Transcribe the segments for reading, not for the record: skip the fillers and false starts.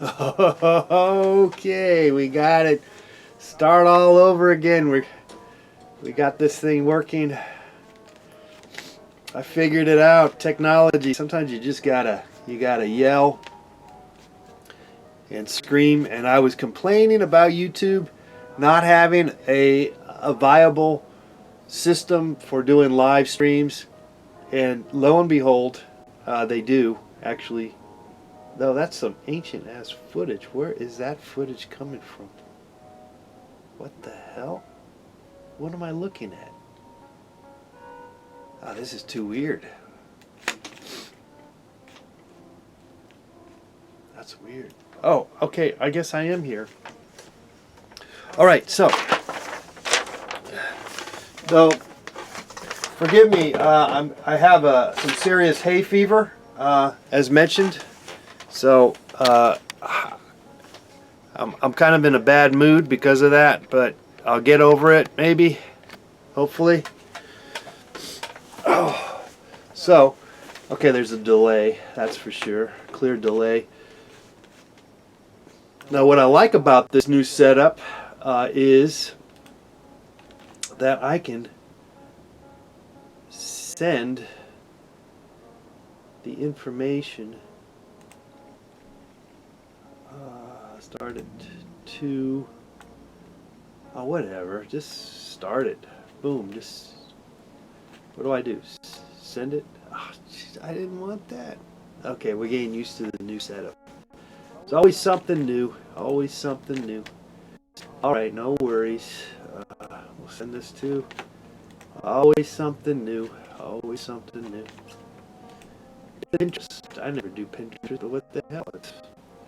Okay, we got it. Start all over again. We got this thing working. I figured it out. Technology. Sometimes you just gotta yell and scream. And I was complaining about YouTube not having a viable system for doing live streams, and lo and behold, they do actually. Though that's some ancient ass footage. Where is that footage coming from? What the hell? What am I looking at? Oh, this is too weird. That's weird. Oh, okay. I guess I am here. All right. So, forgive me. I have some serious hay fever, as mentioned. So I'm kind of in a bad mood because of that, but I'll get over it, maybe, hopefully. Oh, so okay, there's a delay, that's for sure, clear delay. Now, what I like about this new setup is that I can send the information. Started to, oh, whatever, just start it. Boom, just, what do? Send it? Oh, geez, I didn't want that. Okay, we're getting used to the new setup. It's always something new, always something new. Alright, no worries. We'll send this to, always something new, always something new. Pinterest, I never do Pinterest, but what the hell?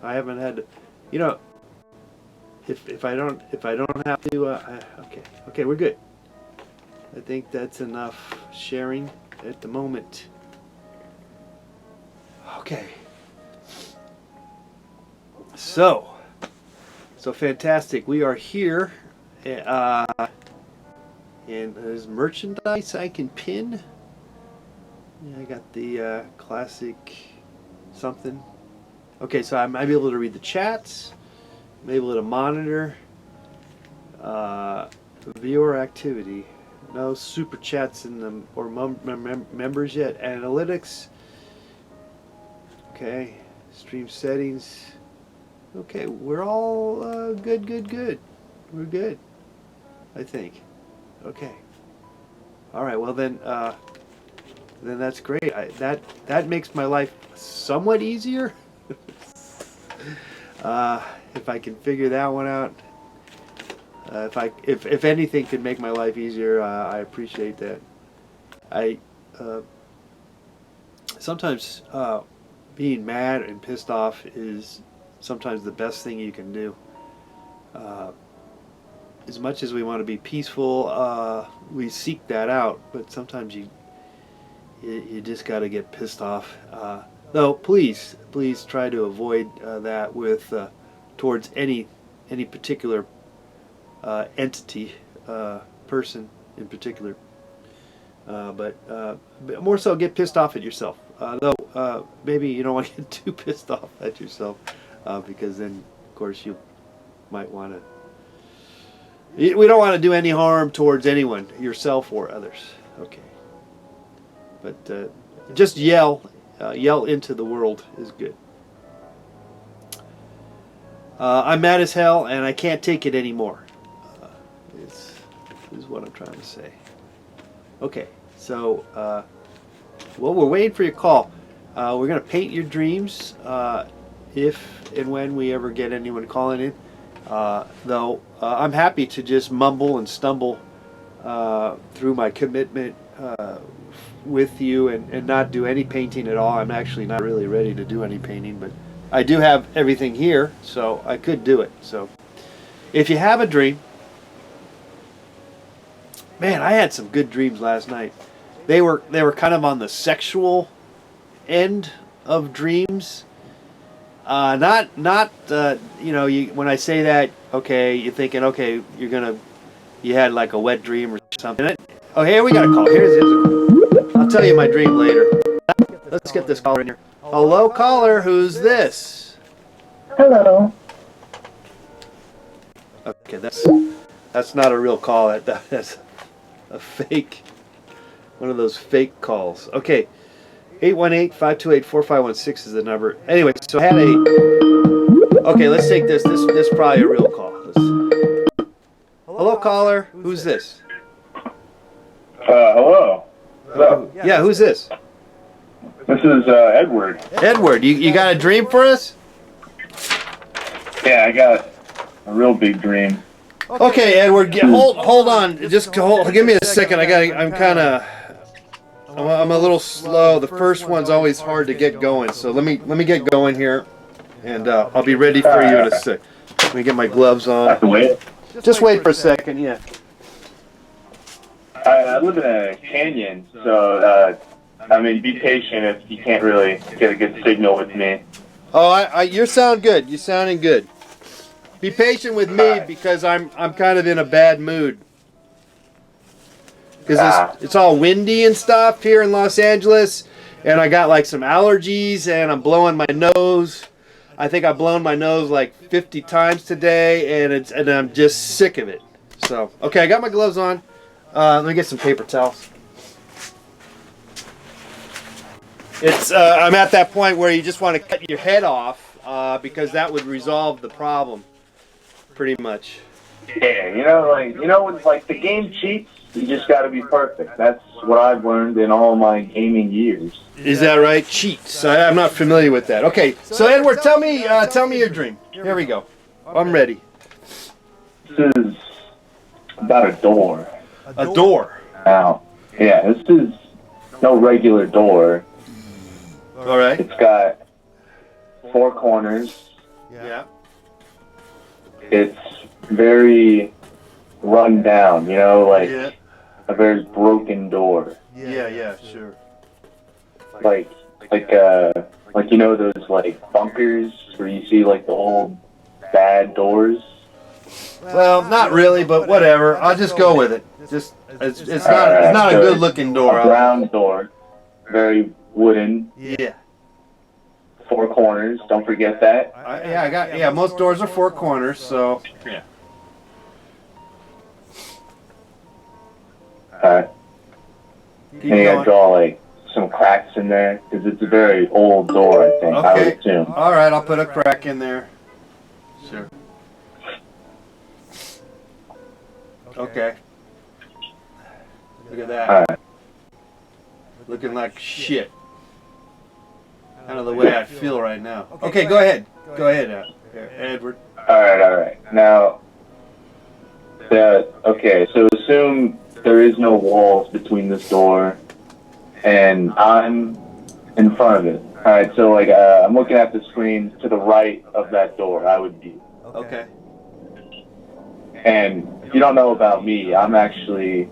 I haven't had to, you know, if I don't have to, okay, we're good. I think that's enough sharing at the moment. Okay. So fantastic. We are here, and there's merchandise I can pin. Yeah, I got the classic something. Okay, so I might be able to read the chats. I'm able to monitor viewer activity. No super chats in them or members yet. Analytics. Okay, stream settings. Okay, we're all good. We're good, I think. Okay. All right. Well then that's great. That makes my life somewhat easier. If I can figure that one out, if anything could make my life easier, I appreciate that. I sometimes being mad and pissed off is sometimes the best thing you can do. As much as we want to be peaceful, we seek that out, but sometimes you just got to get pissed off. No, please try to avoid that with towards any particular entity, person in particular. But more so, get pissed off at yourself. Though maybe you don't want to get too pissed off at yourself, because then, of course, you might want to. We don't want to do any harm towards anyone, yourself or others. Okay. But just yell into the world is good. I'm mad as hell and I can't take it anymore. Is what I'm trying to say. Okay, so well, we're waiting for your call. We're going to paint your dreams if and when we ever get anyone calling in. Though I'm happy to just mumble and stumble through my commitment with you and not do any painting at all. I'm actually not really ready to do any painting, but I do have everything here, so I could do it. So if you have a dream, man, I had some good dreams last night. They were kind of on the sexual end of dreams. Not you know, when I say that, okay, you're thinking, okay, you had like a wet dream or something. Oh, here we got a call. Here's a call. I'll tell you my dream later. Let's get this caller in here. Hello, caller. Who's this? Hello. Okay, that's not a real call. That's a fake, one of those fake calls. Okay, 818-528-4516 is the number. Anyway, so I had a. Okay, let's take this. This is probably a real call. Hello, caller. Who's this? Hello. Yeah, who's this? This is Edward. Edward, you got a dream for us? Yeah, I got a real big dream. Okay, Edward, hold on. Just give me a second. I'm a little slow. The first one's always hard to get going. So let me get going here, and I'll be ready for you in a sec. Let me get my gloves on. Have to wait. Just wait for a second. Yeah. I live in a canyon, so I mean, be patient if you can't really get a good signal with me. Oh, you sound good. You're sounding good. Be patient with me because I'm kind of in a bad mood. Because it's all windy and stuff here in Los Angeles, and I got like some allergies, and I'm blowing my nose. I think I've blown my nose like 50 times today, and I'm just sick of it. So, okay, I got my gloves on. Let me get some paper towels. I'm at that point where you just want to cut your head off because that would resolve the problem, pretty much. Yeah, with like the game cheats, you just got to be perfect. That's what I've learned in all my gaming years. Is that right? Cheats. I'm not familiar with that. Okay, so Edward, tell me your dream. Here we go. I'm ready. This is about a door. A door. Now, yeah, this is no regular door. All right. It's got 4 corners. Yeah. It's very run down, like a very broken door. Yeah, sure. Like those like bunkers where you see like the old bad doors. Well, not really, but whatever. I'll just go with it. It's not a good looking door. A brown door, very wooden. Yeah. 4 corners. Don't forget that. Most doors are 4 corners, so yeah. And you gotta draw like some cracks in there because it's a very old door. I think. Okay. I would assume. All right, I'll put a crack in there. Sure. Okay. Look at that. All right. Looking like shit. Kind of the way I feel right now. Okay, go ahead. Go ahead, Edward. All right. Now, okay. So assume there is no walls between this door, and I'm in front of it. All right. So like, I'm looking at the screen to the right of that door. I would be. Okay. And you don't know about me. I'm actually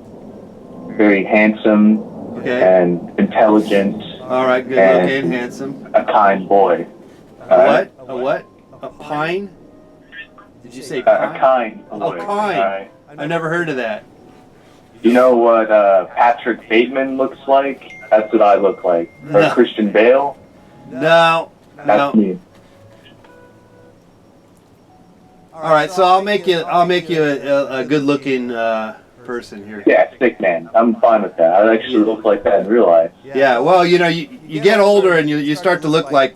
very handsome and intelligent. All right, good looking, handsome. A kind boy. A what? A pine? Did you say pine? A kind boy. Oh, kind. Right. I never heard of that. You know what Patrick Bateman looks like? That's what I look like. Or Christian Bale? No. That's me. All right, so I'll make you a good-looking person here. Yeah, stick man. I'm fine with that. I actually look like that in real life. Yeah, well, you get older and you start to look like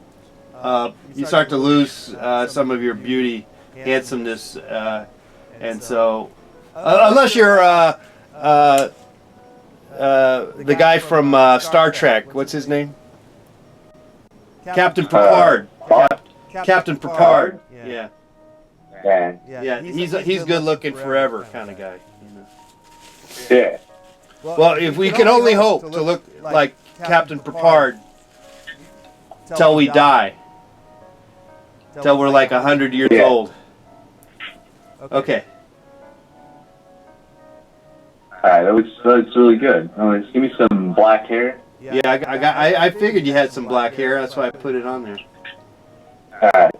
you start to lose some of your beauty, handsomeness, and so unless you're the guy from Star Trek, what's his name? Captain Picard. Captain Picard. Yeah. Yeah, he's good looking forever kind of guy. Yeah. Well, if we can only hope to look like Captain Picard till we die, till we're like 100 years old. Okay. All right, that looks really good. Just give me some black hair. Yeah, I figured you had some black hair. That's why I put it on there. All right.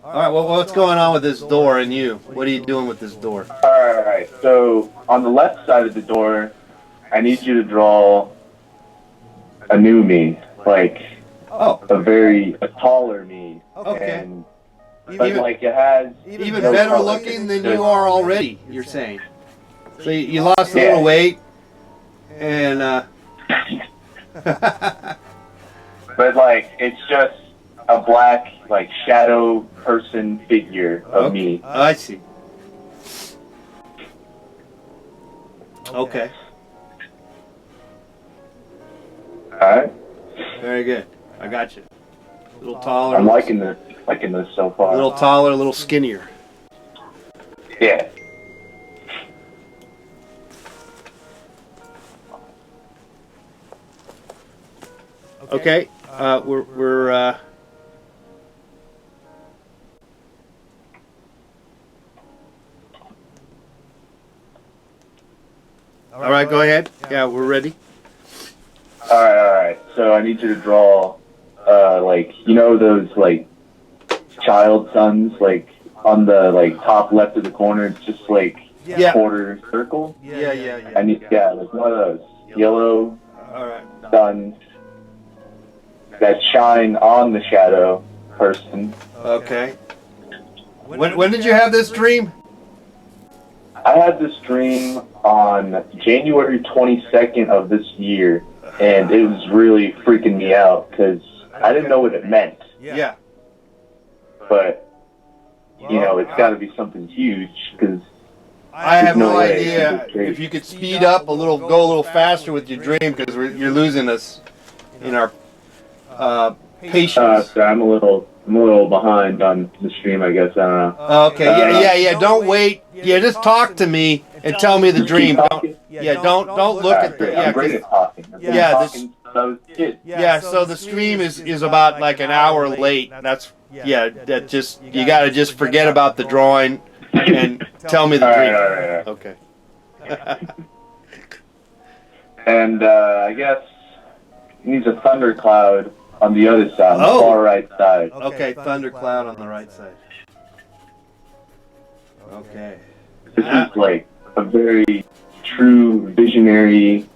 All right, well, what's going on with this door and you? What are you doing with this door? All right, so on the left side of the door, I need you to draw a new me, like Oh, a taller me, okay. and but like it has Even no better color. looking than Just- you are already, you're saying. So you lost a little weight, and But like it's just a black like shadow person figure of me. I see. Okay. All right, Very good. I got you. A little taller. I'm liking this so far. A little taller, a little skinnier. Yeah. Okay. We're all right. Go ahead. Yeah, we're ready. All right. So I need you to draw, like those like child suns, like on the like top left of the corner. It's just like Yeah. quarter circle. Yeah. I need like one of those yellow All right. suns that shine on the shadow person. Okay. When did you have this dream? I had this dream on January 22nd of this year, and it was really freaking me out because I didn't know what it meant. Yeah. But it's got to be something huge because I have no way. idea if you could speed up a little, go a little faster with your dream because you're losing us in our patience. so I'm a little behind on the stream, I guess. I don't know. Okay. Yeah. Don't wait. Yeah, just talk to me and tell me the dream. Don't look at the. I'm great at talking. So the stream is about like an hour late. That's that just you got to just forget about the drawing and tell me the dream. All right. Okay. And I guess it needs a thundercloud on the other side, on the far right side. Okay, thundercloud on the right side. Okay. This is like a very true, visionary,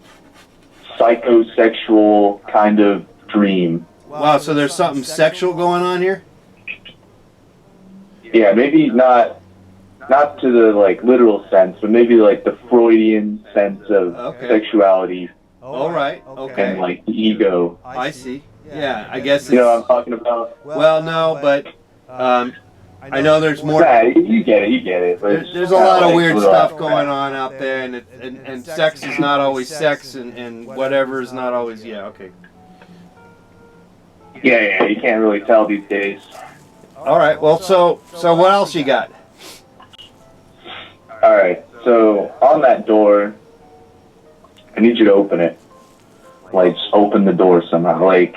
psychosexual kind of dream. Wow, so there's something sexual going on here? Yeah, maybe not to the like literal sense, but maybe like the Freudian sense of sexuality. All right. Okay. And like the ego. I see. Yeah, I guess it's, you know what I'm talking about? Well, no, but I know there's more. Yeah, you get it. There's a lot of weird stuff going on out there, and sex is not always sex, and whatever is not always. Yeah. Okay. Yeah, you can't really tell these days. All right. Well, so what else you got? All right. So on that door, I need you to open it. Like, just open the door somehow. Like,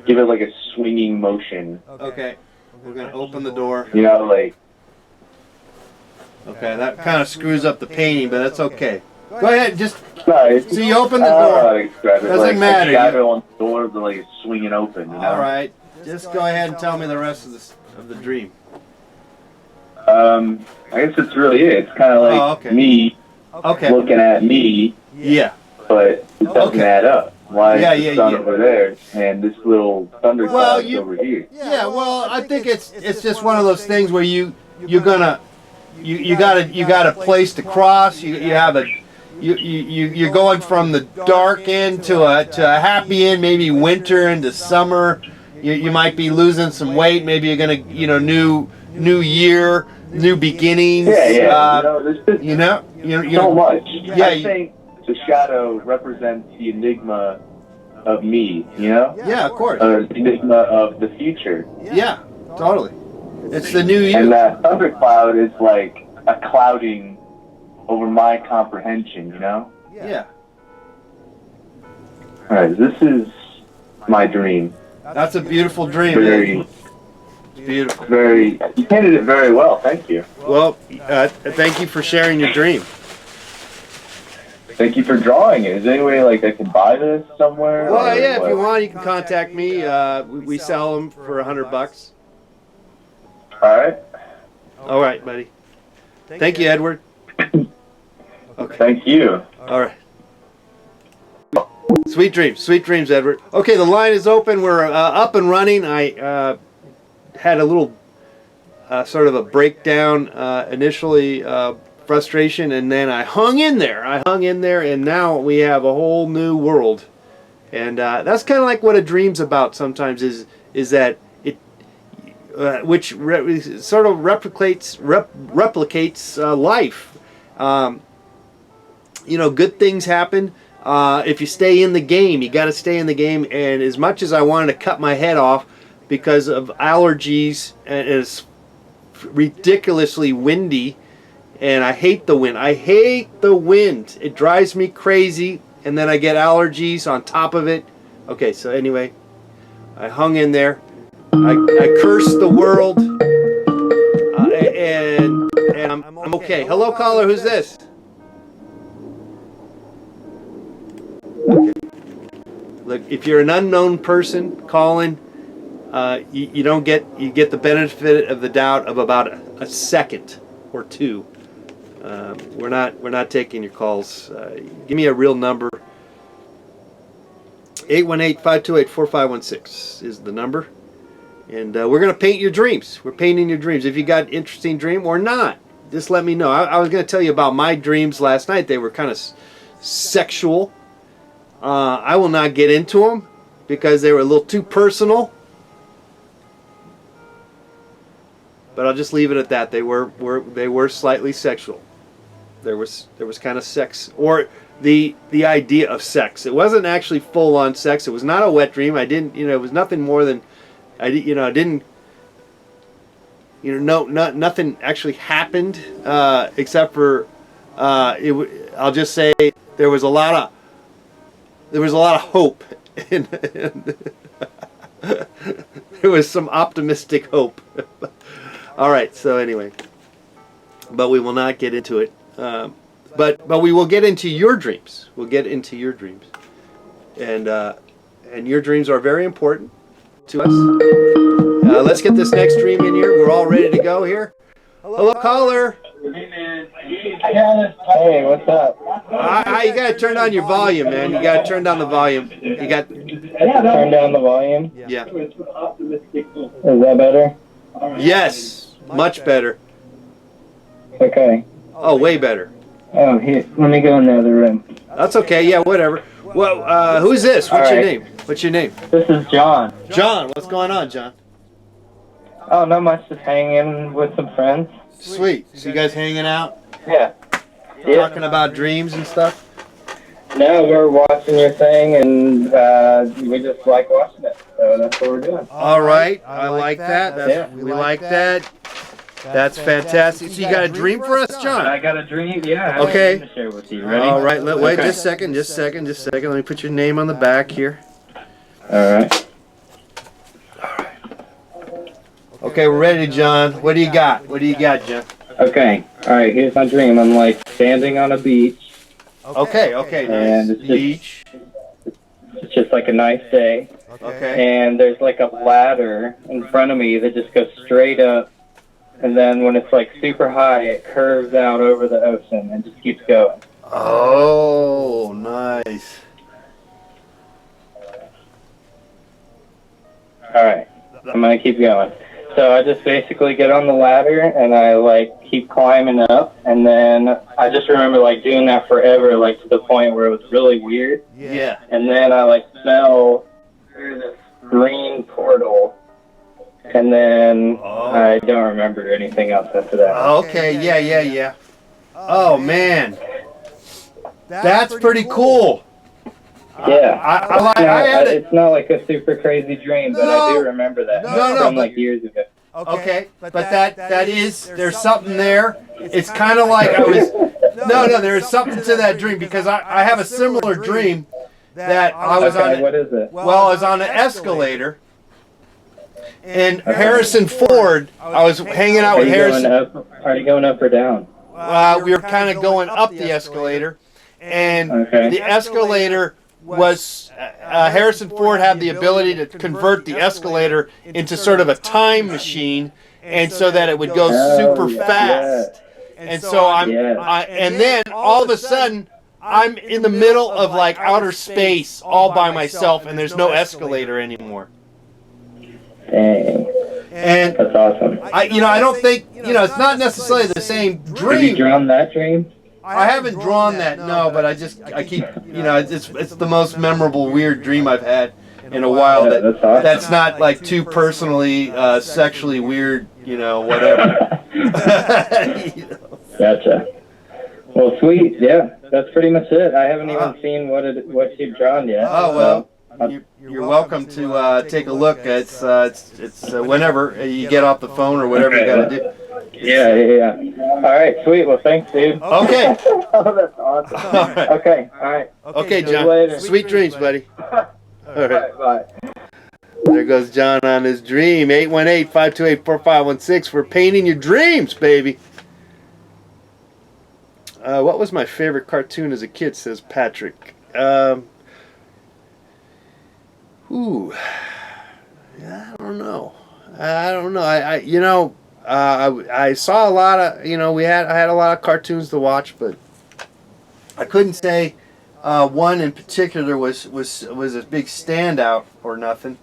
give it like a swinging motion. Okay. We're gonna open the door. You know, like. Okay, that kind of screws up the painting, but that's okay. Go ahead, just. No, so you open the door. Doesn't like, matter. The shadow on the door, but like it's swinging open. You know? All right. Just go ahead and tell me the rest of the dream. I guess that's really it. It's kind of like me looking at me. Yeah. But it doesn't add up. Why is the sun over there and this little thundercloud is over here? Yeah. Well, I think it's just one of those things where you got a place to cross. You're going from the dark end to a happy end, maybe winter into summer. You might be losing some weight. Maybe you're gonna new year, new beginnings. Yeah. So much. Yeah. I think the shadow represents the enigma of me. You know. Yeah, of course. The enigma of the future. Yeah, totally. It's the new year. And that thundercloud is like a clouding over my comprehension, you know? Yeah. Alright, this is my dream. That's a beautiful dream. Very, it's beautiful. Very, you painted it very well, thank you. Well, thank you for sharing your dream. Thank you for drawing it. Is there any way like I can buy this somewhere? Well, yeah, if you want, you can contact me. We sell them for $100. Alright. All right, buddy. Thank you, Edward. Okay. Thank you. All right. Sweet dreams, Edward. Okay, the line is open. We're up and running. I had a little sort of a breakdown initially, frustration, and then I hung in there. And now we have a whole new world. And that's kind of like what a dream's about sometimes. Is that it, which sort of replicates life. You know, good things happen. If you stay in the game, you got to stay in the game. And as much as I wanted to cut my head off because of allergies, and it's ridiculously windy, and I hate the wind. It drives me crazy, and then I get allergies on top of it. Okay, so anyway, I hung in there. I cursed the world, and I'm okay. Hello, caller. Who's this? Okay. Look, if you're an unknown person calling, you get the benefit of the doubt of about a second or two. We're not taking your calls. Give me a real number. 818-528-4516 is the number, and we're gonna paint your dreams. We're painting your dreams. If you got an interesting dream or not, just let me know. I was gonna tell you about my dreams last night. They were kind of sexual. I will not get into them because they were a little too personal. But I'll just leave it at that. They were slightly sexual. There was kind of sex, or the idea of sex. It wasn't actually full on sex. It was not a wet dream. I didn't, it was nothing more than nothing actually happened except for I'll just say there was a lot of hope, and there was some optimistic hope. All right, so anyway, but we will not get into it. But we will get into your dreams. We'll get into your dreams, and your dreams are very important to us. Let's get this next dream in here. We're all ready to go here. Hello, caller. Hey, what's up? You gotta turn down your volume, man. You gotta turn down the volume. You got. Turn down the volume. Yeah. Is that better? Yes, much better. Okay. Oh, way better. Oh, here. Let me go in the other room. That's okay. Yeah, whatever. Well, who's this? What's your name? What's your name? This is John. John. What's going on, John? Oh, not much. Just hanging with some friends. Sweet. So you guys hanging out? Yeah. Talking about dreams and stuff? No, we're watching your thing, and we just like watching it. So that's what we're doing. All right. I like that. We like that. That's fantastic. So you got a dream for us, John? I got a dream. Yeah. I have Okay. a dream to share with you. Ready? All right. Wait just a second. Just a second. Let me put your name on the back here. All right. Okay, we're ready, John. What do you got? John? Okay. All right. Here's my dream. I'm like standing on a beach. Okay. And Nice. it's Beach. It's just like a nice day. Okay. And there's like a ladder in front of me that just goes straight up. And then when it's like super high, it curves out over the ocean and just keeps going. Oh, nice. All right. I'm going to keep going. So I just basically get on the ladder and I like keep climbing up. And then I just remember like doing that forever, like to the point where it was really weird. Yeah. And then I like fell through this green portal. And then I don't remember anything else after that. Okay. Yeah. Oh man, that's pretty cool. Yeah. I had it. It's not like a super crazy dream, but I do remember that from like years ago. Okay, but that is, there's something there. It's kind of like I was. No, there's something to that dream because I have a similar dream that I was on. What is it? Well, I was on an escalator. And Harrison Ford, I was hanging out with Harrison. Are you going up or down? We were kind of going up the escalator, and the escalator was Harrison Ford had the ability to convert the escalator into sort of a time machine, and so that it would go super fast. And so and then all of a sudden, I'm in the middle of like outer space all by myself, and there's no escalator anymore. Dang. And That's awesome. I don't think, it's not necessarily the same Have you dream. drawn that dream? I haven't drawn that, no, but I keep, it's the most memorable weird dream I've had in a while. Yeah, that's awesome. That's not like too personally, sexually weird, whatever. Gotcha. Well, sweet. Yeah, that's pretty much it. I haven't even seen what you've drawn yet. Oh, well. You're welcome to take a look. It's whenever you get off the phone or whatever you got to do. Yeah. All right, sweet. Well, thanks, dude. Okay. Oh, that's awesome. All right. Okay, all right. Okay, See you John. later. Sweet dreams, buddy. All right. Bye. There goes John on his dream. 818-528-4516. We're painting your dreams, baby. What was my favorite cartoon as a kid, says Patrick. Ooh, yeah, I don't know. I saw a lot of, I had a lot of cartoons to watch, but I couldn't say one in particular was a big standout or nothing.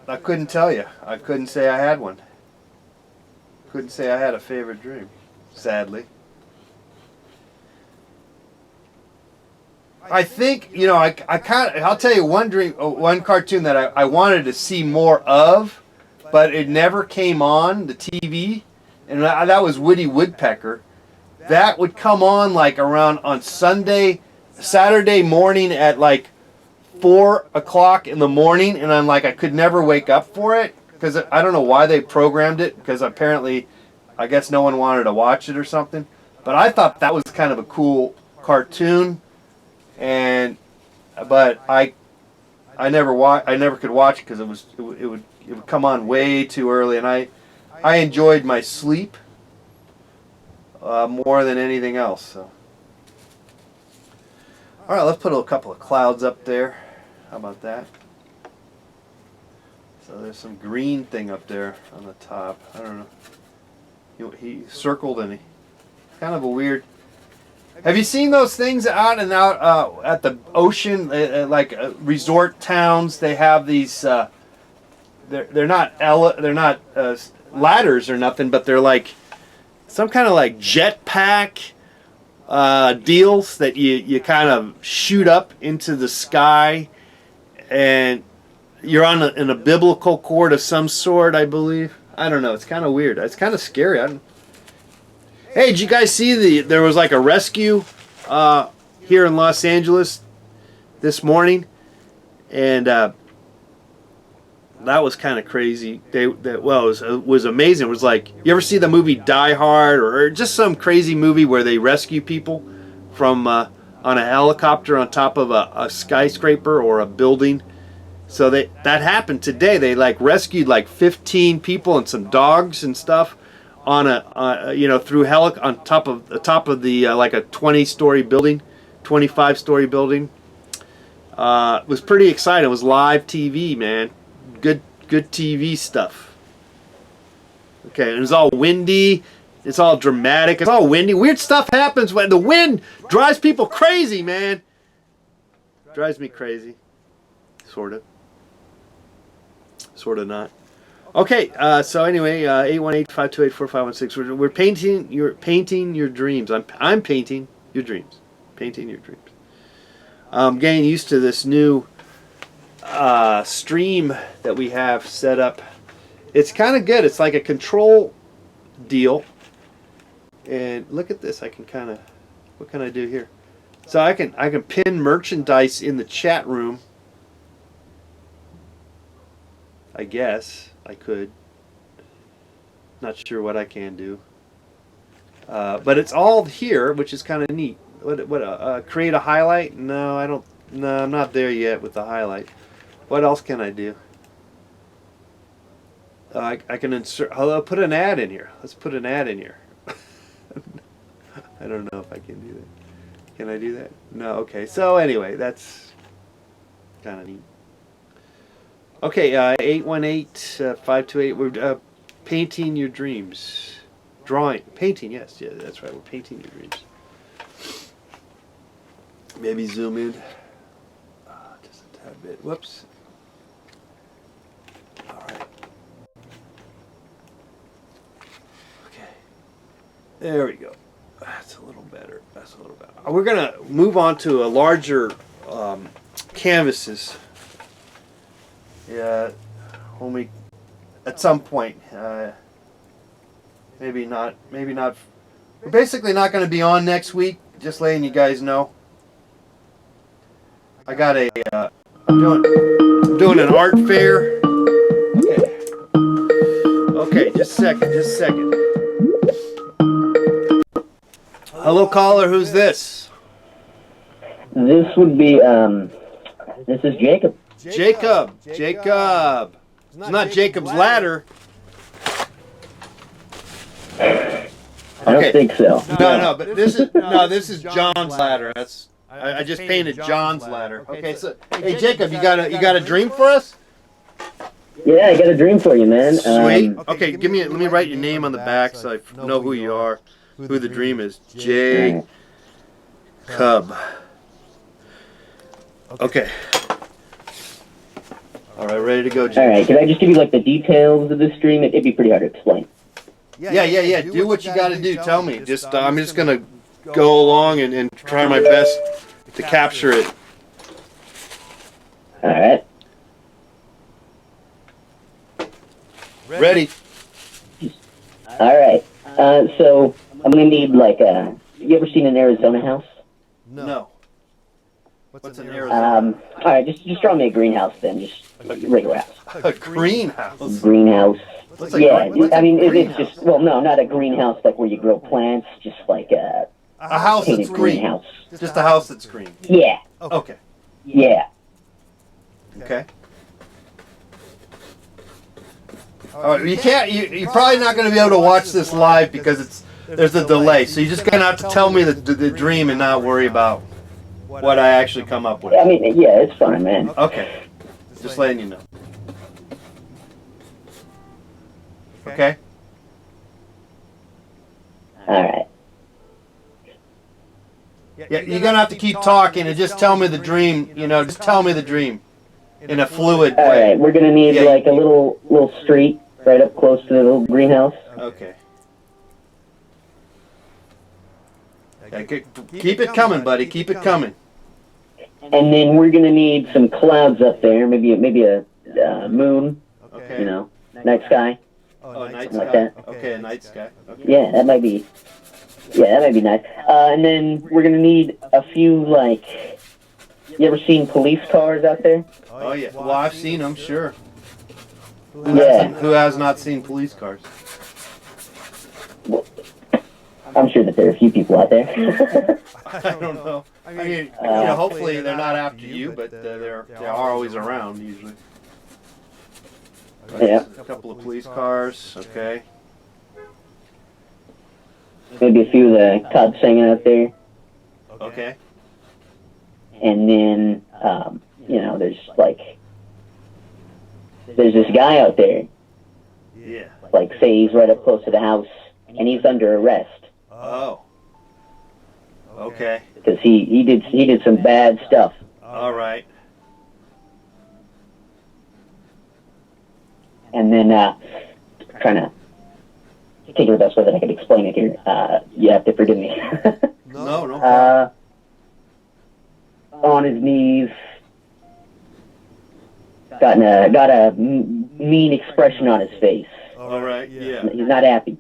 I couldn't tell you. I couldn't say I had one. Couldn't say I had a favorite dream, sadly. I think, I'll tell you one cartoon that I wanted to see more of, but it never came on the TV, and that was Woody Woodpecker. That would come on like around on Saturday morning at like 4 o'clock in the morning, and I'm like, I could never wake up for it, because I don't know why they programmed it, because apparently, I guess no one wanted to watch it or something, but I thought that was kind of a cool cartoon. But I never could watch it because it would come on way too early, and I enjoyed my sleep more than anything else. So, all right, let's put a couple of clouds up there. How about that? So there's some green thing up there on the top. I don't know. He circled and kind of a weird. Have you seen those things out at the ocean, like resort towns? They have these. They're not ladders or nothing, but they're like some kind of like jetpack deals that you kind of shoot up into the sky, and you're on in a biblical cord of some sort, I believe. I don't know. It's kind of weird. It's kind of scary. Hey, did you guys see there was like a rescue here in Los Angeles this morning, and that was kind of crazy. It was amazing. It was like, you ever see the movie Die Hard, or just some crazy movie where they rescue people from on a helicopter on top of a skyscraper or a building? So that happened today. They like rescued like 15 people and some dogs and stuff on through on top of the like a 20-story building, 25-story building. It was pretty exciting. It was live TV, man. Good TV stuff. Okay, and it was all windy. It's all dramatic. It's all windy. Weird stuff happens when the wind drives people crazy, man. Drives me crazy. Sort of not. Okay, so anyway, 818-528-4516. We're painting your dreams. I'm painting your dreams. Painting your dreams. I'm getting used to this new stream that we have set up. It's kind of good. It's like a control deal. And look at this. I can kind of, what can I do here? So I can pin merchandise in the chat room. I guess I could. Not sure what I can do. But it's all here, which is kind of neat. Create a highlight? No, I don't. No, I'm not there yet with the highlight. What else can I do? I can insert. I'll put an ad in here. Let's put an ad in here. I don't know if I can do that. Can I do that? No. Okay. So anyway, that's kind of neat. Okay. 818-528. We're painting your dreams. Drawing, painting, yes, yeah, that's right. We're painting your dreams. Maybe zoom in just a tad bit. Whoops. All right. Okay. There we go. That's a little better. That's a little better. We're gonna move on to a larger canvases. Yeah, when we at some point. Maybe not. Maybe not. We're basically not going to be on next week. Just letting you guys know. I got a. I'm doing an art fair. Okay. Okay. Just a second. Just a second. Hello, caller. Who's this? This would be, this is Jacob. Jacob. Jacob. It's not Jacob's Ladder. I don't think so. No, but this is John's Ladder. That's I just painted John's Ladder. Okay, so hey Jacob, you got a dream for us? Yeah, I got a dream for you, man. Sweet. Okay, let me write your name on the back so I know who you are, who the dream is. J. Cub. Okay. All right, ready to go, Jacob. All right, can I just give you like the details of this dream? It'd be pretty hard to explain. Yeah. Do what you got to do. Tell me. Just I'm just gonna go along and try my best to capture it. All right. Ready. All right. So I'm gonna need like a. You ever seen an Arizona house? No. What's an Arizona? All right, just draw me a greenhouse then, just a regular house. A greenhouse. Greenhouse. Yeah, I mean it's greenhouse? just no, not a greenhouse like where you grow plants, just like a house that's painted green. greenhouse. Just a house that's green. Yeah. Okay. Yeah. Okay. All right, you can't. You're probably not going to be able to watch this live because there's a delay. So you're just going to have to tell me the dream and not worry about what I actually come up with. I mean, yeah, it's fine, man. Okay. Just letting you know. Okay. All right. Yeah, you're gonna have to keep talking and just tell me the dream. Just tell me the dream in a fluid All way. right, we're gonna need like a little street right up close to the little greenhouse. Okay. Keep it coming, buddy. Keep it coming. And then we're gonna need some clouds up there, maybe a moon. Okay. You know, night sky. Oh, night Like sky. that. Okay, a night sky. Okay. Yeah, that might be. Yeah, that might be nice. And then we're gonna need a few like. You ever seen police cars out there? Oh yeah. Well, I've seen them, sure. Yeah. Who has not seen police cars? Well, I'm sure that there are a few people out there. I don't know. I mean, hopefully they're not after you, but they are always around usually. Yeah. A couple of police cars. Okay. Maybe a few of the cops hanging out there. Okay. And then, there's this guy out there, Yeah. like, say he's right up close to the house, and he's under arrest. Oh. Okay. Because he did some bad stuff. All right. And then, trying to think of the best way that I could explain it here. You have to forgive me. No. On his knees, got a mean expression on his face. All right. Yeah. He's not happy.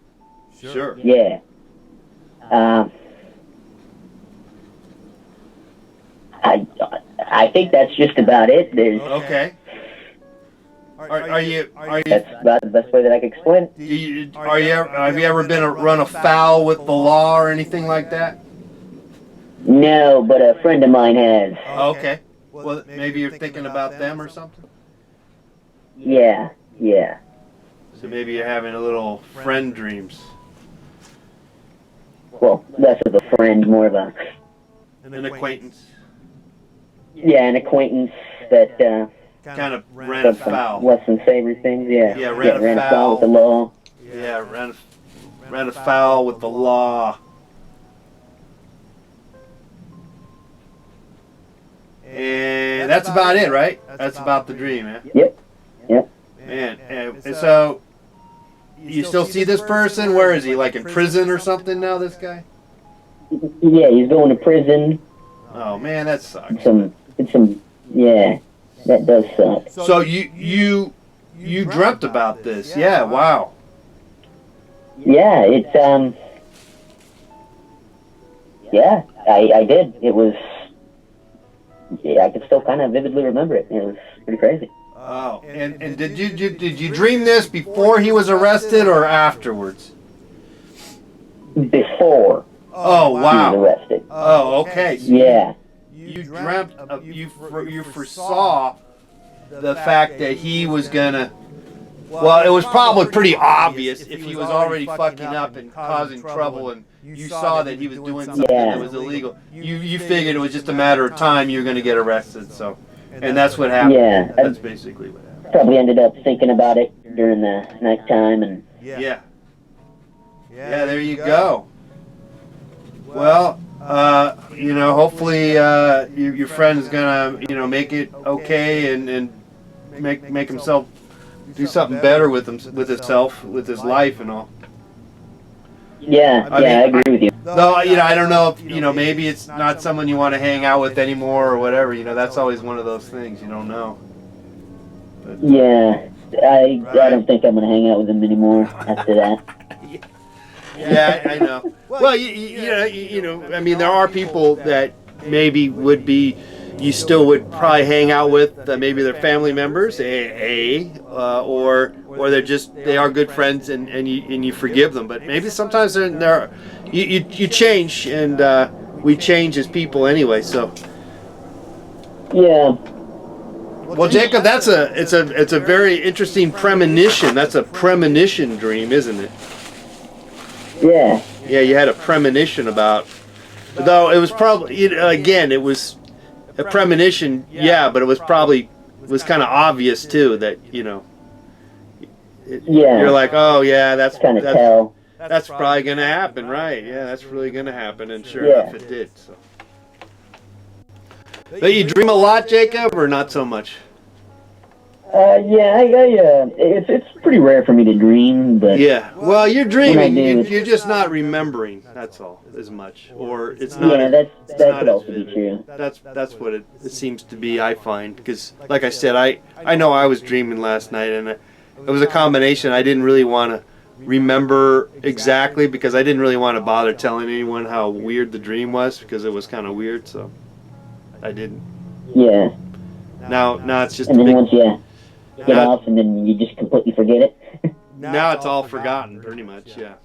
Sure. Yeah. I think that's just about it. Okay. Are you? That's about the best way that I can explain it. Have you ever been run afoul with the law or anything like that? No, but a friend of mine has. Okay. Well, maybe you're thinking about them or something. Yeah. So maybe you're having a little friend dreams. Well, less of a friend, more of a An acquaintance. an acquaintance that Kind of ran does some afoul. less than savory things. Yeah. Yeah, ran ran afoul. afoul with the law. Yeah, ran afoul with the law. And that's about it, right? That's about the dream, man. Yep. Yep. Man, and so you still see this person? Where is he? Like in prison or something now? This guy? Yeah, he's going to prison. Oh man, that sucks. Yeah, that does suck. So you dreamt about this? Yeah. Wow. Yeah, it's yeah, I did. It was. Yeah, I can still kind of vividly remember it. It was pretty crazy. Oh, and did you dream this before he was arrested or afterwards? Before. Oh wow. He was arrested. Oh okay. So Yeah. You dreamt of, you foresaw the fact that he was gonna. Well, it was probably pretty obvious if he was already fucking up and causing trouble, and you saw that he was doing something that was illegal. You figured it was just a matter of time you were gonna get arrested. So, and that's what happened. Yeah. That's basically what happened. Probably ended up thinking about it during the nighttime, and Yeah. Yeah. There you go. Well, hopefully your friend is gonna, make it okay and make himself do something better with himself, with his life and all. yeah, I agree with you. Though, I don't know if, maybe it's not someone you want to hang out with anymore or whatever. That's always one of those things. You don't know. But, Yeah, I don't think I'm gonna hang out with him anymore after that. yeah, I know. Well, I mean, there are people that maybe would be, you still would probably hang out with, maybe they're family members, or they are good friends and you forgive them. But maybe sometimes you change, and we change as people anyway. So Yeah. well, Jacob, it's a very interesting premonition. That's a premonition dream, isn't it? Yeah. Yeah, you had a premonition about. Though it was probably again, it was a premonition, yeah, but it was kind of obvious too that Yeah. you're like, oh yeah, that's Tell. that's probably gonna happen, right? Yeah, that's really gonna happen, and sure Yeah. enough, it did. So, but you dream a lot, Jacob, or not so much? Yeah, it's pretty rare for me to dream, but Yeah. Well, you're dreaming. When I do, You're just not remembering. That's all, as much, or it's not. yeah, it's that not could as also be vivid. true. That's what it seems to be. I find, because, like I said, I know I was dreaming last night, and it was a combination. I didn't really want to remember exactly because I didn't really want to bother telling anyone how weird the dream was because it was kind of weird. So I didn't. Yeah. Now it's just And a then big. once you get Now, off, and then you just completely forget it. now it's all forgotten, pretty much. Yeah.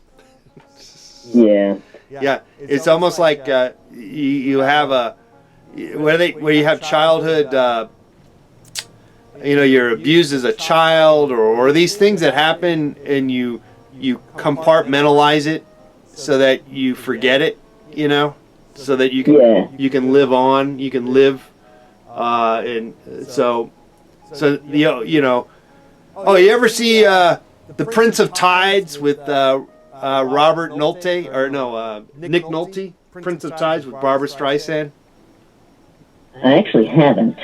Yeah. Yeah, it's almost like you have where you have childhood, you're abused as a child, or these things that happen and you compartmentalize it so that you forget it, so that you can live on, you can live, and so oh, you ever see The Prince of Tides with Robert Nolte, or no, Nick Nolte, Prince of Tides with Barbara Streisand? I actually haven't.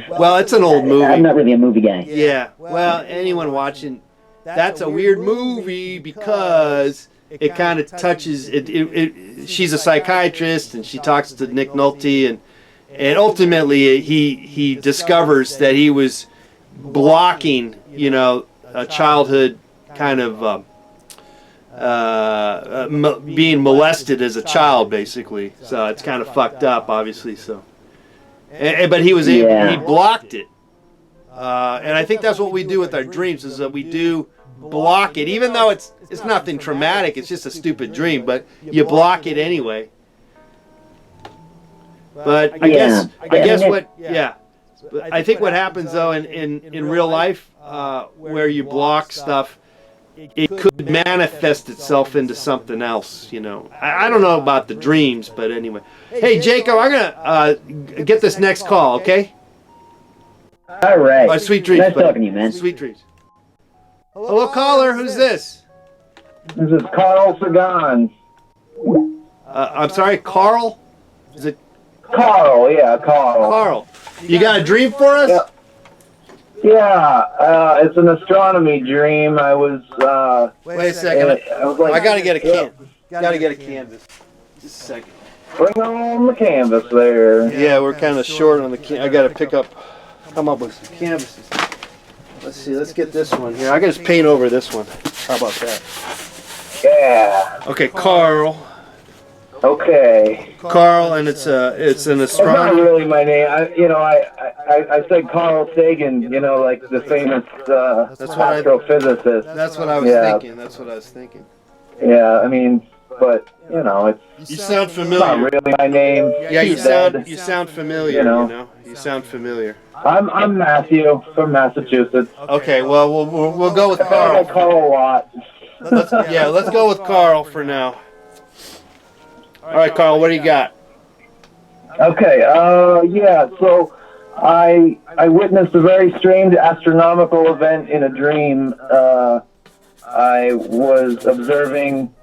Well, it's an old movie. I'm not really a movie guy. Yeah, well, anyone watching, that's a weird movie because it kind of touches, she's a psychiatrist and she talks to Nick Nolte, and ultimately he discovers that he was blocking, a childhood kind of being molested as a child, basically. So it's kind of fucked up, obviously. So, but he was able, he blocked it, and I think that's what we do with our dreams, is that we do block it, even though it's nothing traumatic. It's just a stupid dream, but you block it anyway. But I guess I think what happens though in real life, where you block stuff, it could manifest itself into something else, I don't know about the dreams, but anyway. Hey, Jacob, I'm gonna get this next call, okay? All right. Sweet dreams, Nice buddy. talking to you, man. Sweet dreams. Hello, caller. Who's this? This is Carl Sagan. I'm sorry, Carl? Is it Carl, yeah, Carl. Carl? You got a dream for us? Yeah, it's an astronomy dream. I was, Wait a second. I was like, I gotta get a Gotta get a canvas. Just a second. Bring on the canvas there. Yeah, we're kind of short on the I gotta come up with some canvases. Let's see, let's get this one here. I gotta just paint over this one. How about that? Yeah. Okay, Carl. Okay. Carl, and it's an It's not astronomy. really my name. I said Carl Sagan, like the famous astrophysicist. That's what I was thinking. That's what I was thinking. Yeah, I mean, but it's You sound not familiar. really my name. Yeah, you He's dead. sound familiar. You know, you sound familiar. I'm Matthew from Massachusetts. Okay, well we'll go with I Carl. call a lot. Let's go with Carl for now. All right, Carl, what do you got? Okay, so I witnessed a very strange astronomical event in a dream. I was observing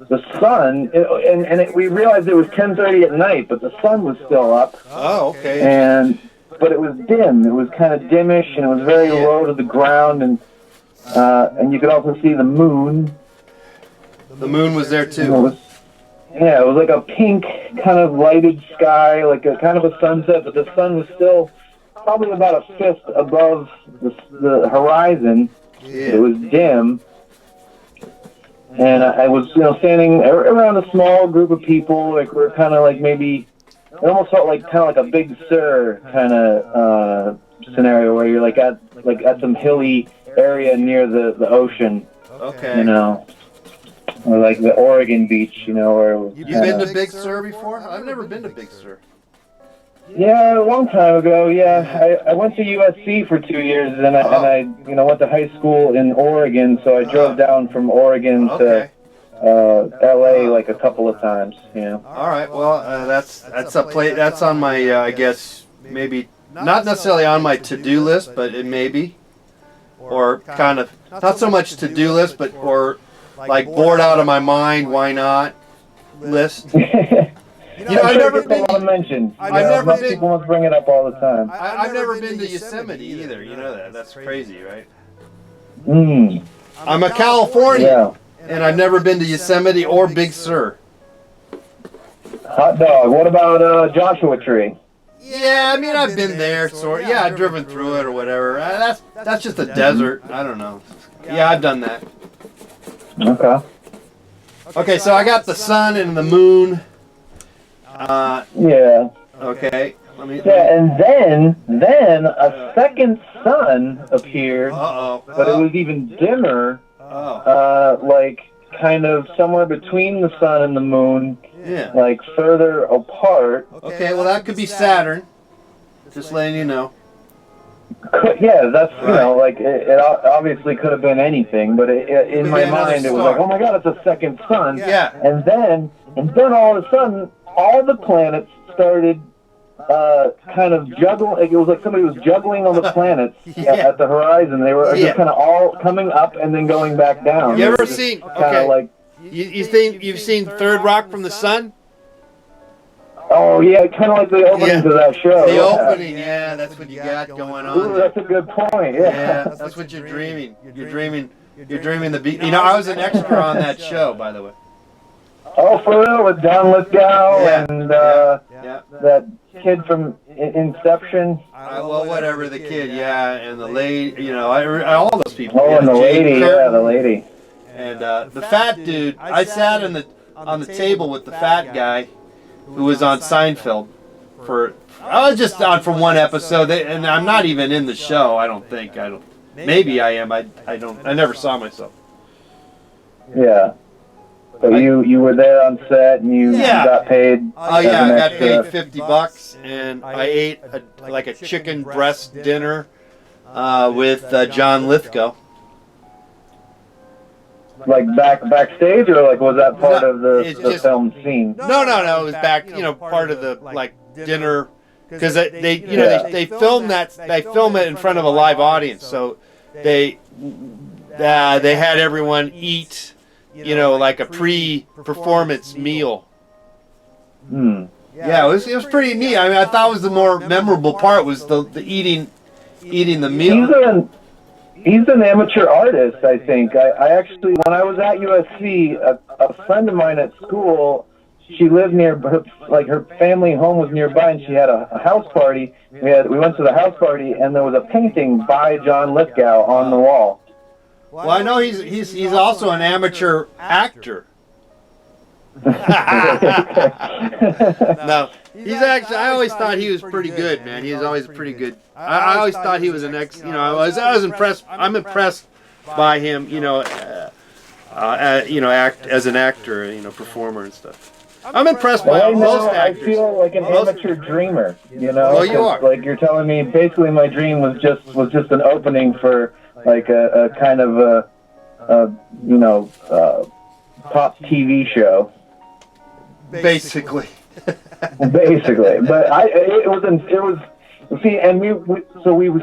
the sun, and we realized it was 10:30 at night, but the sun was still up. Oh, okay. But it was dim. It was kind of dimmish, and it was very low to the ground, and you could also see the moon. The moon was there It too. was like a pink kind of lighted sky, like a kind of a sunset, but the sun was still probably about a fifth above the horizon. It was dim. And I was, standing around a small group of people, like we're kind of like maybe, it almost felt like kind of like a Big Sur kind of scenario where you're like at some hilly area near the ocean, Okay. or like the Oregon beach, where You've been to Big Sur before? I've never been to Big Sur. Yeah, a long time ago. Yeah, I went to USC for 2 years, and I went to high school in Oregon. So I drove down from Oregon to LA like a couple of times. All right. Well, that's a play. That's on my I guess maybe not necessarily on my to-do list, but it may be, or kind of not so much to-do list, but or like bored out of my mind. Why not list? I've never been. Mentioned. I've never most been. people must bring it up all the time. I've never been to Yosemite either. You know that. That's crazy, right? I'm a Californian, Yeah. and I've never been to Yosemite or Big Sur. Hot dog. What about Joshua Tree? Yeah, I mean I've been there, sort. Yeah, I've driven through it or whatever. That's just a desert. I don't know. Yeah, I've done that. Okay. Okay, so I got the sun and the moon. Yeah. Okay. Yeah, and then a second sun appeared, but it was even dimmer. Like kind of somewhere between the sun and the moon. Yeah. Like further apart. Okay, well that could be Saturn. Just letting you know. Yeah, that's like it obviously could have been anything, but in my mind it was like, oh my God, it's a second sun. Yeah. And then all of a sudden, all the planets started kind of juggling. It was like somebody was juggling on the planets at the horizon. They were just kind of all coming up and then going back down. You ever seen? Okay. Like, you've seen Third Rock from the Sun? Oh yeah, kind of like the opening to that show. The opening, yeah, that's what you got going on. Ooh, that's a good point. Yeah, that's what you're dreaming. You're dreaming the beat. I was an extra on that show, by the way. Oh, for real, with John Lithgow and yeah. that kid from Inception. Well, whatever, the kid, and the lady, all those people. Oh, and the lady, the lady. And the fat dude, I sat on the table with the fat guy who was on Seinfeld I was just on for one episode, and I'm not even in the show, I don't think. Maybe I am, I never saw myself. Yeah. So you were there on set and you got paid? Oh yeah, I got paid $50 and I ate a chicken breast dinner with John Lithgow. Like backstage, or like was that part of the film scene? No, it was back, part of the dinner, because they film it in front of a live audience, so they had everyone eat you know, like a pre-performance meal. Hmm. Yeah, it was pretty neat. I mean, I thought it was the more memorable part was the eating the meal. He's an amateur artist, I think. I actually, when I was at USC, a friend of mine at school, she lived near, her family home was nearby, and she had a house party. We went to the house party, and there was a painting by John Lithgow on the wall. Well, I know he's also an amateur actor. No, he's actually. I always thought he was pretty good, man. He was always pretty good. I always thought he was an ex. You know, I was impressed. I'm impressed by him. You know, act as an actor. You know, performer and stuff. I'm impressed by most actors. I feel like an amateur dreamer. You know, well, you are. Like you're telling me, basically, my dream was just an opening for like a kind of a pop TV show. Basically. Basically, but it was see, and we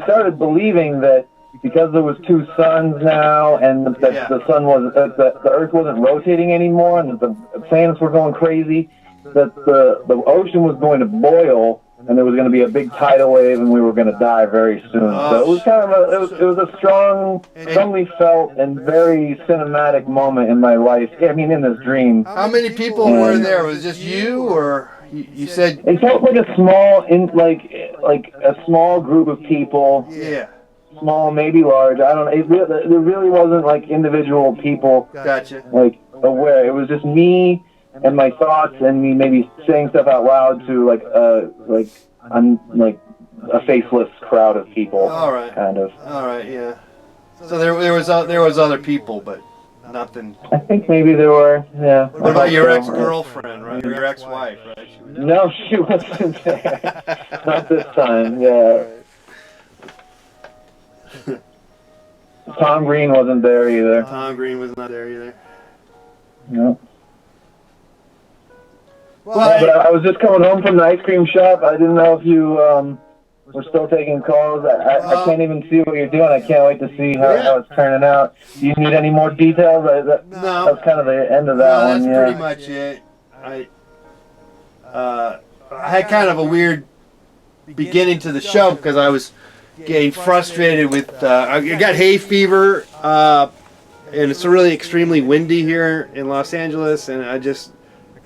started believing that because there was two suns now, and the sun was the Earth wasn't rotating anymore, and the planets were going crazy, that the ocean was going to boil, and there was going to be a big tidal wave, and we were going to die very soon. So it was kind of it was a strongly felt and very cinematic moment in my life. I mean, in this dream. How many people were there? Was it just you, or you said? It felt like a small group of people. Yeah. Small, maybe large. I don't know. There really wasn't like individual people. Gotcha. Like aware. It was just me and my thoughts, and me maybe saying stuff out loud to like a faceless crowd of people. All right. Kind of. All right. Yeah. So there was other people, but nothing. I think maybe there were. Yeah. What about your ex-girlfriend, right? Your ex-wife, right? No, she wasn't there. Not this time. Yeah. Tom Green wasn't there either. Tom Green was not there either. No. Well, but I was just coming home from the ice cream shop. I didn't know if you were still taking calls. I can't even see what you're doing. I can't wait to see how it's turning out. Do you need any more details? No. That's kind of the end of that one. That's pretty much it. I had kind of a weird beginning to the show because I was getting frustrated with I got hay fever, and it's really extremely windy here in Los Angeles, and I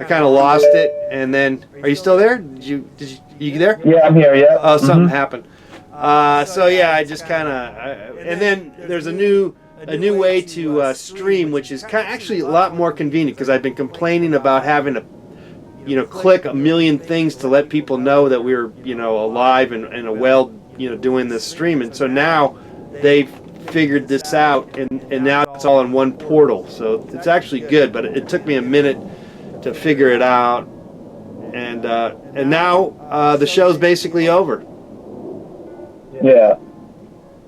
kind of lost it. And then, are you still there? You there? Yeah, I'm here. Yeah. Oh, something happened. So yeah, I just kind of, and then there's a new way to stream, which is actually a lot more convenient because I've been complaining about having to, click a million things to let people know that we're, alive and well, doing this stream. And so now they've figured this out, and now it's all in one portal. So it's actually good, but it took me a minute to figure it out. And now the show's basically over. Yeah.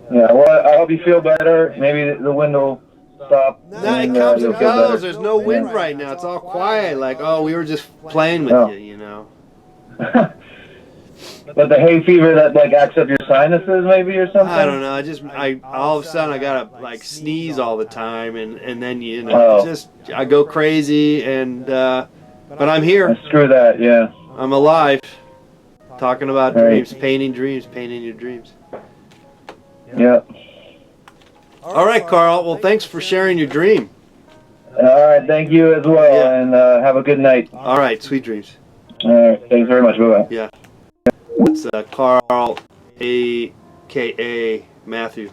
Yeah. Well, I hope you feel better. Maybe the wind will stop. No, it comes and goes. There's no wind right now. It's all quiet. Like, oh, we were just playing with you, But the hay fever that acts up your sinuses, maybe, or something. I don't know. I all of a sudden I gotta sneeze all the time, and then I go crazy, and but I'm here. Screw that. Yeah. I'm alive. Talking about dreams, painting your dreams. Yeah. All right, Carl. Well, thanks for sharing your dream. All right. Thank you as well, and have a good night. All right. Sweet dreams. All right. Thanks very much. Bye-bye. Yeah. It's Carl, a.k.a. Matthew.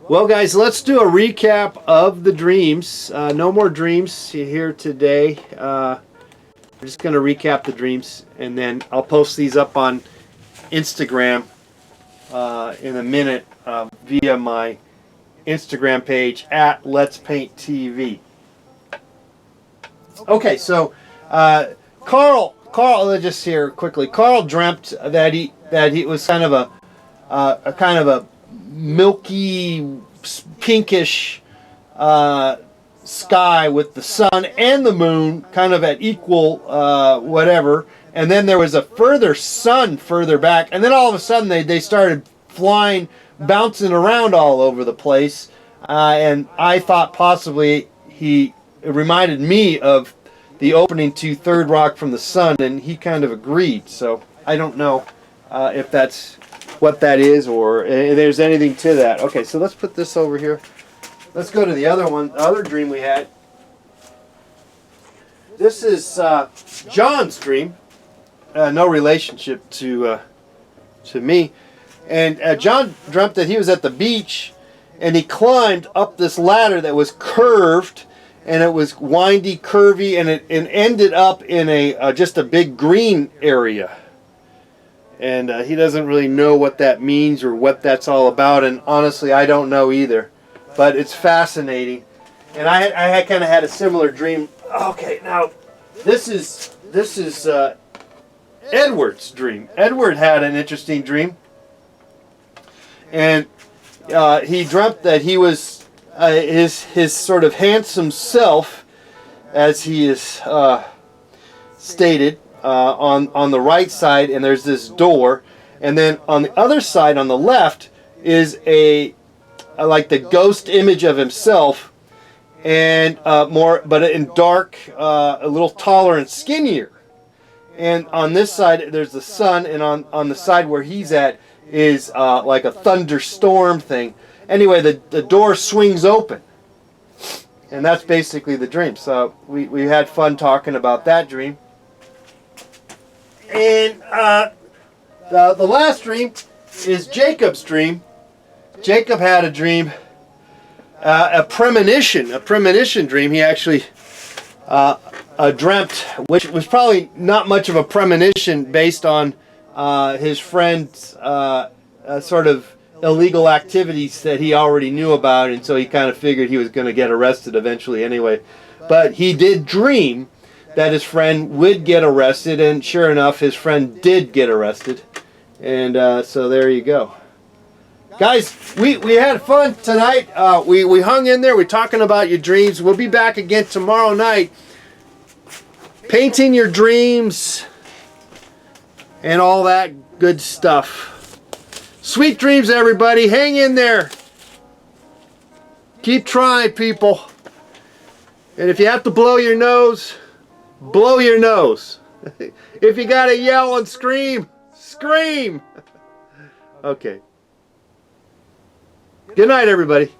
Well, guys, let's do a recap of the dreams. No more dreams here today. We're just going to recap the dreams, and then I'll post these up on Instagram in a minute via my Instagram page at Let's Paint TV. Okay, so Carl, just here quickly. Carl dreamt that he was kind of a milky, pinkish sky with the sun and the moon kind of at equal whatever. And then there was a further sun further back, and then all of a sudden they started flying, bouncing around all over the place. And I thought possibly it reminded me of the opening to Third Rock from the Sun, and he kind of agreed. So I don't know if that's what that is, or there's anything to that. Okay, so let's put this over here. Let's go to the other one, the other dream we had. This is John's dream. No relationship to me. And John dreamt that he was at the beach, and he climbed up this ladder that was curved, and it was windy, curvy, and it ended up in just a big green area. And he doesn't really know what that means or what that's all about, and honestly, I don't know either. But it's fascinating. And I kind of had a similar dream. Okay, now this is Edward's dream. Edward had an interesting dream, and he dreamt that he was his sort of handsome self, as he is stated, on the right side, and there's this door, and then on the other side, on the left, is like the ghost image of himself, and but in dark, a little taller and skinnier. And on this side there's the sun, and on the side where he's at is like a thunderstorm thing. Anyway, the door swings open, and that's basically the dream. So we had fun talking about that dream. And the last dream is Jacob's dream. Jacob had a dream, a premonition dream. He actually dreamt, which was probably not much of a premonition based on his friend's sort of illegal activities that he already knew about, and so he kind of figured he was going to get arrested eventually anyway. But he did dream that his friend would get arrested, and sure enough, his friend did get arrested. And so there you go. Guys, we had fun tonight. We hung in there. We're talking about your dreams. We'll be back again tomorrow night, painting your dreams and all that good stuff. Sweet dreams, everybody. Hang in there. Keep trying, people. And if you have to blow your nose, blow your nose. If you gotta yell and scream, scream. Okay. Good night, everybody.